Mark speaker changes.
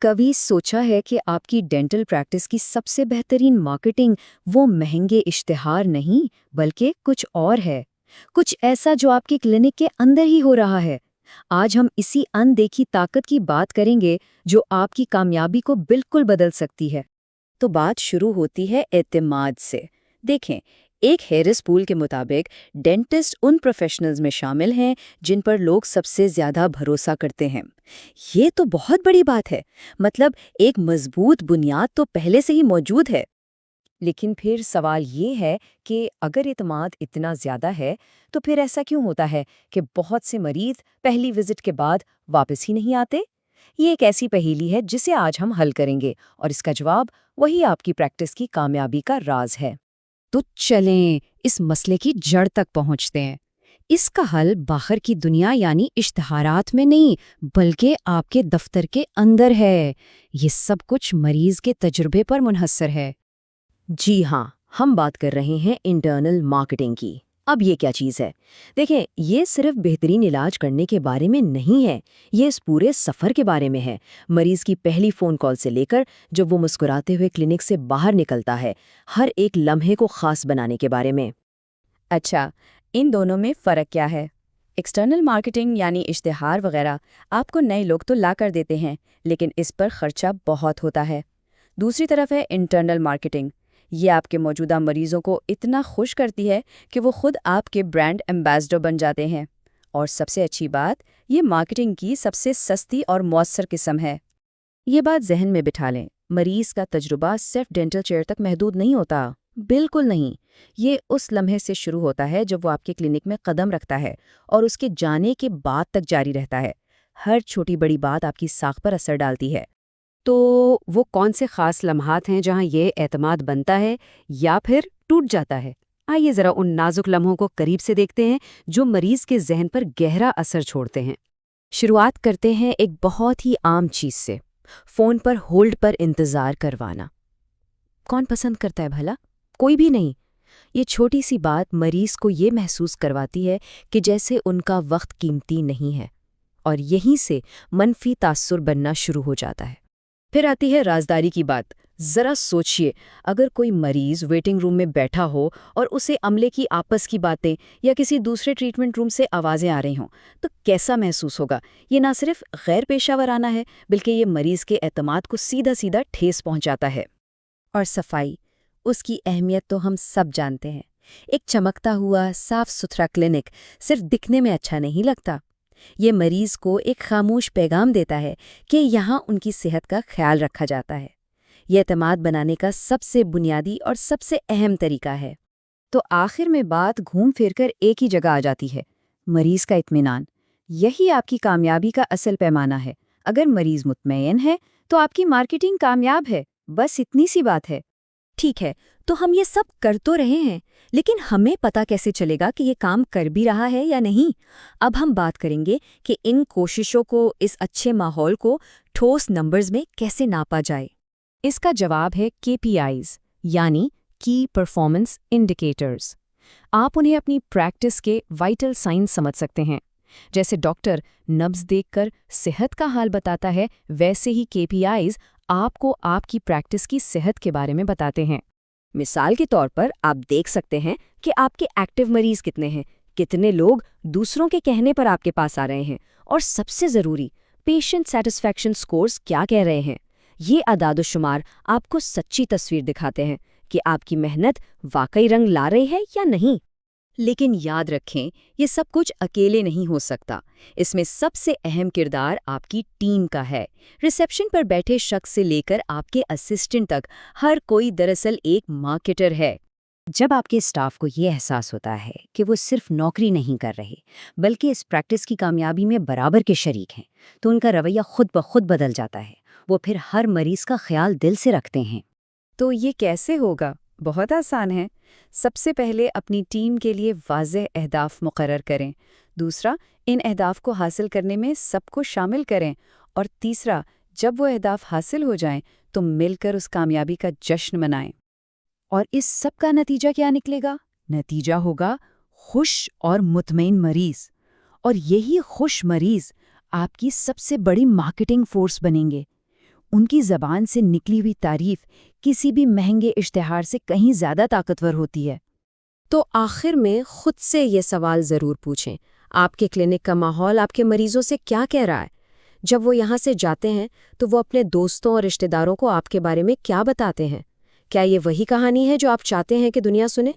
Speaker 1: کبھی سوچا ہے کہ آپ کی ڈینٹل پریکٹس کی سب سے بہترین مارکیٹنگ وہ مہنگے اشتہار نہیں بلکہ کچھ اور ہے؟ کچھ ایسا جو آپ کی کلینک کے اندر ہی ہو رہا ہے۔ آج ہم اسی ان دیکھی طاقت کی بات کریں گے جو آپ کی کامیابی کو بالکل بدل سکتی ہے۔ تو بات شروع ہوتی ہے اعتماد سے۔ دیکھیں، ایک ہیرس پول کے مطابق ڈینٹسٹ ان پروفیشنلز میں شامل ہیں جن پر لوگ سب سے زیادہ بھروسہ کرتے ہیں۔ یہ تو بہت بڑی بات ہے، مطلب ایک مضبوط بنیاد تو پہلے سے ہی موجود ہے۔ لیکن پھر سوال یہ ہے کہ اگر اعتماد اتنا زیادہ ہے تو پھر ایسا کیوں ہوتا ہے کہ بہت سے مریض پہلی وزٹ کے بعد واپس ہی نہیں آتے؟ یہ ایک ایسی پہیلی ہے جسے آج ہم حل کریں گے، اور اس کا جواب وہی آپ کی پریکٹس کی کامیابی کا راز ہے۔ تو چلیں اس مسئلے کی جڑ تک پہنچتے ہیں۔ اس کا حل باہر کی دنیا یعنی اشتہارات میں نہیں بلکہ آپ کے دفتر کے اندر ہے۔ یہ سب کچھ مریض کے تجربے پر منحصر ہے۔ جی ہاں، ہم بات کر رہے ہیں انٹرنل مارکیٹنگ کی۔ اب یہ کیا چیز ہے؟ دیکھیں، یہ صرف بہترین علاج کرنے کے بارے میں نہیں ہے، یہ اس پورے سفر کے بارے میں ہے۔ مریض کی پہلی فون کال سے لے کر جب وہ مسکراتے ہوئے کلینک سے باہر نکلتا ہے، ہر ایک لمحے کو خاص بنانے کے بارے میں۔ اچھا، ان دونوں میں فرق کیا ہے؟ ایکسٹرنل مارکیٹنگ یعنی اشتہار وغیرہ آپ کو نئے لوگ تو لا کر دیتے ہیں، لیکن اس پر خرچہ بہت ہوتا ہے۔ دوسری طرف ہے انٹرنل مارکیٹنگ۔ یہ آپ کے موجودہ مریضوں کو اتنا خوش کرتی ہے کہ وہ خود آپ کے برانڈ ایمبیسڈر بن جاتے ہیں۔ اور سب سے اچھی بات، یہ مارکیٹنگ کی سب سے سستی اور مؤثر قسم ہے۔ یہ بات ذہن میں بٹھا لیں، مریض کا تجربہ صرف ڈینٹل چیئر تک محدود نہیں ہوتا، بالکل نہیں۔ یہ اس لمحے سے شروع ہوتا ہے جب وہ آپ کے کلینک میں قدم رکھتا ہے اور اس کے جانے کے بعد تک جاری رہتا ہے۔ ہر چھوٹی بڑی بات آپ کی ساکھ پر اثر ڈالتی ہے۔ تو وہ کون سے خاص لمحات ہیں جہاں یہ اعتماد بنتا ہے یا پھر ٹوٹ جاتا ہے؟ آئیے ذرا ان نازک لمحوں کو قریب سے دیکھتے ہیں جو مریض کے ذہن پر گہرا اثر چھوڑتے ہیں۔ شروعات کرتے ہیں ایک بہت ہی عام چیز سے، فون پر ہولڈ پر انتظار کروانا۔ کون پسند کرتا ہے بھلا؟ کوئی بھی نہیں۔ یہ چھوٹی سی بات مریض کو یہ محسوس کرواتی ہے کہ جیسے ان کا وقت قیمتی نہیں ہے، اور یہیں سے منفی تاثر بننا شروع ہو جاتا ہے۔ پھر آتی ہے رازداری کی بات۔ ذرا سوچئے، اگر کوئی مریض ویٹنگ روم میں بیٹھا ہو اور اسے عملے کی آپس کی باتیں یا کسی دوسرے ٹریٹمنٹ روم سے آوازیں آ رہی ہوں تو کیسا محسوس ہوگا؟ یہ نہ صرف غیر پیشہ ورانہ ہے بلکہ یہ مریض کے اعتماد کو سیدھا سیدھا ٹھیس پہنچاتا ہے۔ اور صفائی، اس کی اہمیت تو ہم سب جانتے ہیں۔ ایک چمکتا ہوا صاف ستھرا کلینک صرف دکھنے میں اچھا نہیں لگتا، یہ مریض کو ایک خاموش پیغام دیتا ہے کہ یہاں ان کی صحت کا خیال رکھا جاتا ہے۔ یہ اعتماد بنانے کا سب سے بنیادی اور سب سے اہم طریقہ ہے۔ تو آخر میں بات گھوم پھر کر ایک ہی جگہ آ جاتی ہے، مریض کا اطمینان۔ یہی آپ کی کامیابی کا اصل پیمانہ ہے۔ اگر مریض مطمئن ہے تو آپ کی مارکیٹنگ کامیاب ہے، بس اتنی سی بات ہے۔ ٹھیک ہے، تو ہم یہ سب کر تو رہے ہیں، لیکن ہمیں پتہ کیسے چلے گا کہ یہ کام کر بھی رہا ہے یا نہیں؟ اب ہم بات کریں گے کہ ان کوششوں کو، اس اچھے ماحول کو ٹھوس نمبرز میں کیسے ناپا جائے۔ اس کا جواب ہے KPIs، یعنی کی پرفارمنس انڈیکیٹرز۔ آپ انہیں اپنی پریکٹس کے وائٹل سائنز سمجھ سکتے ہیں۔ جیسے ڈاکٹر نبض دیکھ کر صحت کا حال بتاتا ہے، ویسے ہی KPIs آپ کو آپ کی پریکٹس کی صحت کے بارے میں بتاتے ہیں۔ مثال کے طور پر آپ دیکھ سکتے ہیں کہ آپ کے ایکٹیو مریض کتنے ہیں، کتنے لوگ دوسروں کے کہنے پر آپ کے پاس آ رہے ہیں، اور سب سے ضروری، پیشنٹ سیٹسفیکشن سکورز کیا کہہ رہے ہیں۔ یہ اعداد و شمار آپ کو سچی تصویر دکھاتے ہیں کہ آپ کی محنت واقعی رنگ لا رہی ہے یا نہیں۔ لیکن یاد رکھیں، یہ سب کچھ اکیلے نہیں ہو سکتا۔ اس میں سب سے اہم کردار آپ کی ٹیم کا ہے۔ ریسیپشن پر بیٹھے شخص سے لے کر آپ کے اسسٹنٹ تک، ہر کوئی دراصل ایک مارکیٹر ہے۔ جب آپ کے اسٹاف کو یہ احساس ہوتا ہے کہ وہ صرف نوکری نہیں کر رہے بلکہ اس پریکٹس کی کامیابی میں برابر کے شریک ہیں، تو ان کا رویہ خود بخود بدل جاتا ہے۔ وہ پھر ہر مریض کا خیال دل سے رکھتے ہیں۔ تو یہ کیسے ہوگا؟ بہت آسان ہے۔ سب سے پہلے اپنی ٹیم کے لیے واضح اہداف مقرر کریں۔ دوسرا، ان اہداف کو حاصل کرنے میں سب کو شامل کریں۔ اور تیسرا، جب وہ اہداف حاصل ہو جائیں تو مل کر اس کامیابی کا جشن منائیں۔ اور اس سب کا نتیجہ کیا نکلے گا؟ نتیجہ ہوگا خوش اور مطمئن مریض، اور یہی خوش مریض آپ کی سب سے بڑی مارکیٹنگ فورس بنیں گے۔
Speaker 2: ان کی زبان سے نکلی ہوئی تعریف کسی بھی مہنگے اشتہار سے کہیں زیادہ طاقتور ہوتی ہے۔
Speaker 3: تو آخر میں خود سے یہ سوال ضرور پوچھیں، آپ کے کلینک کا ماحول آپ کے مریضوں سے کیا کہہ رہا ہے؟ جب وہ یہاں سے جاتے ہیں تو وہ اپنے دوستوں اور رشتہ داروں کو آپ کے بارے میں کیا بتاتے ہیں؟ کیا یہ وہی کہانی ہے جو آپ چاہتے ہیں کہ دنیا سنے؟